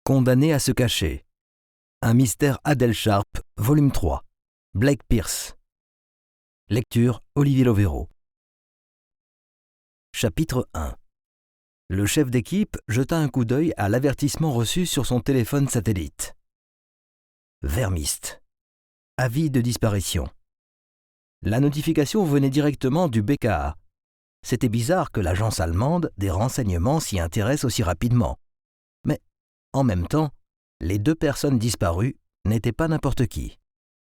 Condamné à se cacher. Un mystère Adèle Sharp, volume 3. Blake Pierce. Lecture Olivier Lovero. Chapitre 1. Le chef d'équipe jeta un coup d'œil à l'avertissement reçu sur son téléphone satellite. Vermiste. Avis de disparition. La notification venait directement du BKA. C'était bizarre que l'agence allemande des renseignements s'y intéresse aussi rapidement. Mais, en même temps, les deux personnes disparues n'étaient pas n'importe qui.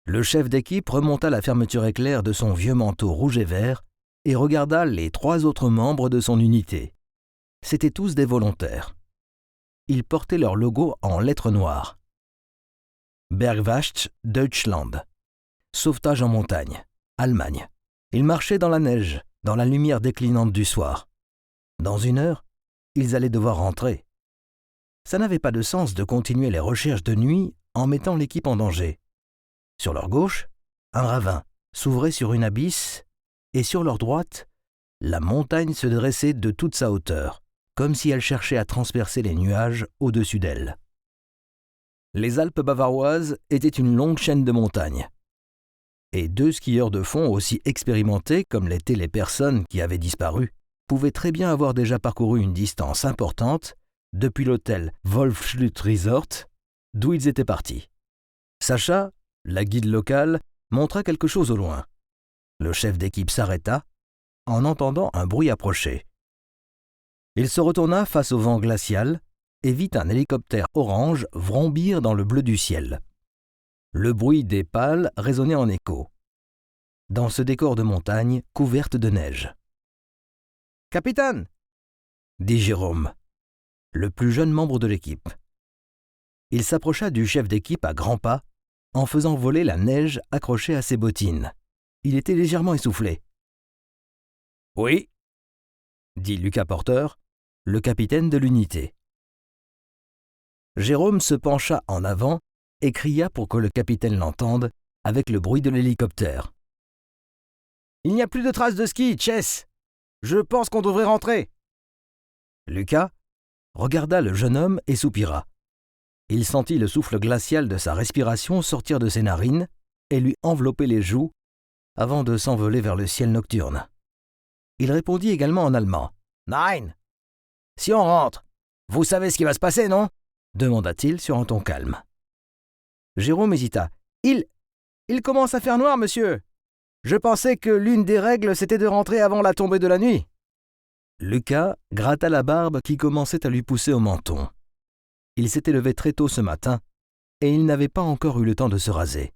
Le chef d'équipe remonta la fermeture éclair de son vieux manteau rouge et vert et regarda les 3 autres membres de son unité. C'étaient tous des volontaires. Ils portaient leur logo en lettres noires. Bergwacht, Deutschland. Sauvetage en montagne, Allemagne. Ils marchaient dans la neige, dans la lumière déclinante du soir. Dans 1 heure, ils allaient devoir rentrer. Ça n'avait pas de sens de continuer les recherches de nuit en mettant l'équipe en danger. Sur leur gauche, un ravin s'ouvrait sur une abysse et sur leur droite, la montagne se dressait de toute sa hauteur, comme si elle cherchait à transpercer les nuages au-dessus d'elle. Les Alpes bavaroises étaient une longue chaîne de montagnes. Et 2 skieurs de fond aussi expérimentés comme l'étaient les personnes qui avaient disparu pouvaient très bien avoir déjà parcouru une distance importante depuis l'hôtel Wolfschlutt Resort, d'où ils étaient partis. Sacha, la guide locale, montra quelque chose au loin. Le chef d'équipe s'arrêta en entendant un bruit approcher. Il se retourna face au vent glacial et vit un hélicoptère orange vrombir dans le bleu du ciel. Le bruit des pales résonnait en écho, dans ce décor de montagne couverte de neige. « Capitaine !» dit Jérôme, le plus jeune membre de l'équipe. Il s'approcha du chef d'équipe à grands pas, en faisant voler la neige accrochée à ses bottines. Il était légèrement essoufflé. « Oui !» dit Lucas Porter, le capitaine de l'unité. Jérôme se pencha en avant et cria pour que le capitaine l'entende avec le bruit de l'hélicoptère. « Il n'y a plus de traces de ski, Chess. Je pense qu'on devrait rentrer. » Lucas regarda le jeune homme et soupira. Il sentit le souffle glacial de sa respiration sortir de ses narines et lui envelopper les joues avant de s'envoler vers le ciel nocturne. Il répondit également en allemand. « Nein ! Si on rentre, vous savez ce qui va se passer, non ?» demanda-t-il sur un ton calme. Jérôme hésita. « Il commence à faire noir, monsieur. Je pensais que l'une des règles, c'était de rentrer avant la tombée de la nuit. » Lucas gratta la barbe qui commençait à lui pousser au menton. Il s'était levé très tôt ce matin et il n'avait pas encore eu le temps de se raser.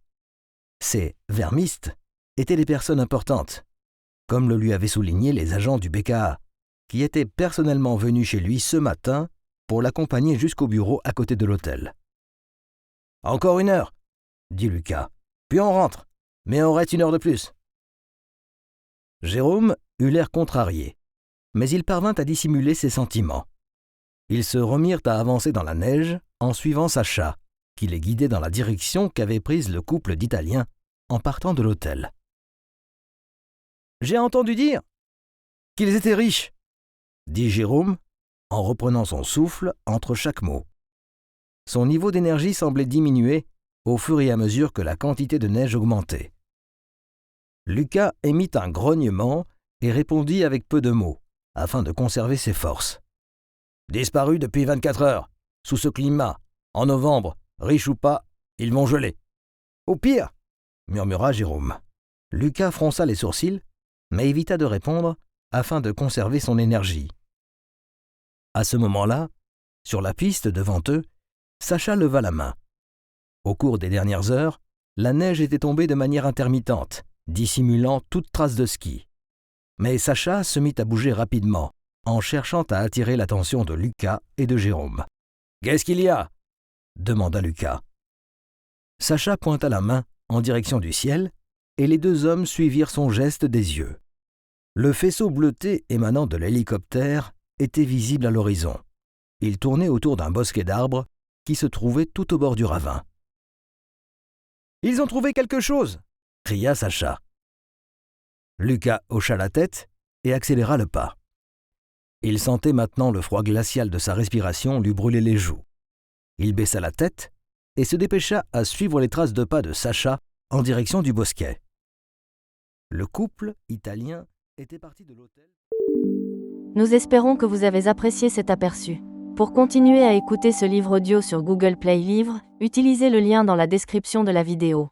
Ces vermistes étaient des personnes importantes, comme le lui avaient souligné les agents du BKA, qui étaient personnellement venus chez lui ce matin pour l'accompagner jusqu'au bureau à côté de l'hôtel. « Encore 1 heure, » dit Lucas. « Puis on rentre, mais on reste 1 heure de plus. » Jérôme eut l'air contrarié, mais il parvint à dissimuler ses sentiments. Ils se remirent à avancer dans la neige en suivant Sacha, qui les guidait dans la direction qu'avait prise le couple d'Italiens en partant de l'hôtel. « J'ai entendu dire qu'ils étaient riches, » dit Jérôme, en reprenant son souffle entre chaque mot. Son niveau d'énergie semblait diminuer au fur et à mesure que la quantité de neige augmentait. Lucas émit un grognement et répondit avec peu de mots, afin de conserver ses forces. « Disparu depuis 24 heures, sous ce climat, en novembre, riches ou pas, ils vont geler. »« Au pire !» murmura Jérôme. Lucas fronça les sourcils, mais évita de répondre afin de conserver son énergie. À ce moment-là, sur la piste devant eux, Sacha leva la main. Au cours des dernières heures, la neige était tombée de manière intermittente, dissimulant toute trace de ski. Mais Sacha se mit à bouger rapidement, en cherchant à attirer l'attention de Lucas et de Jérôme. « Qu'est-ce qu'il y a ?» demanda Lucas. Sacha pointa la main en direction du ciel, et les 2 hommes suivirent son geste des yeux. Le faisceau bleuté émanant de l'hélicoptère était visible à l'horizon. Il tournait autour d'un bosquet d'arbres qui se trouvait tout au bord du ravin. « Ils ont trouvé quelque chose !» cria Sacha. Lucas hocha la tête et accéléra le pas. Il sentait maintenant le froid glacial de sa respiration lui brûler les joues. Il baissa la tête et se dépêcha à suivre les traces de pas de Sacha en direction du bosquet. Le couple italien était parti de l'hôtel. Nous espérons que vous avez apprécié cet aperçu. Pour continuer à écouter ce livre audio sur Google Play Livres, utilisez le lien dans la description de la vidéo.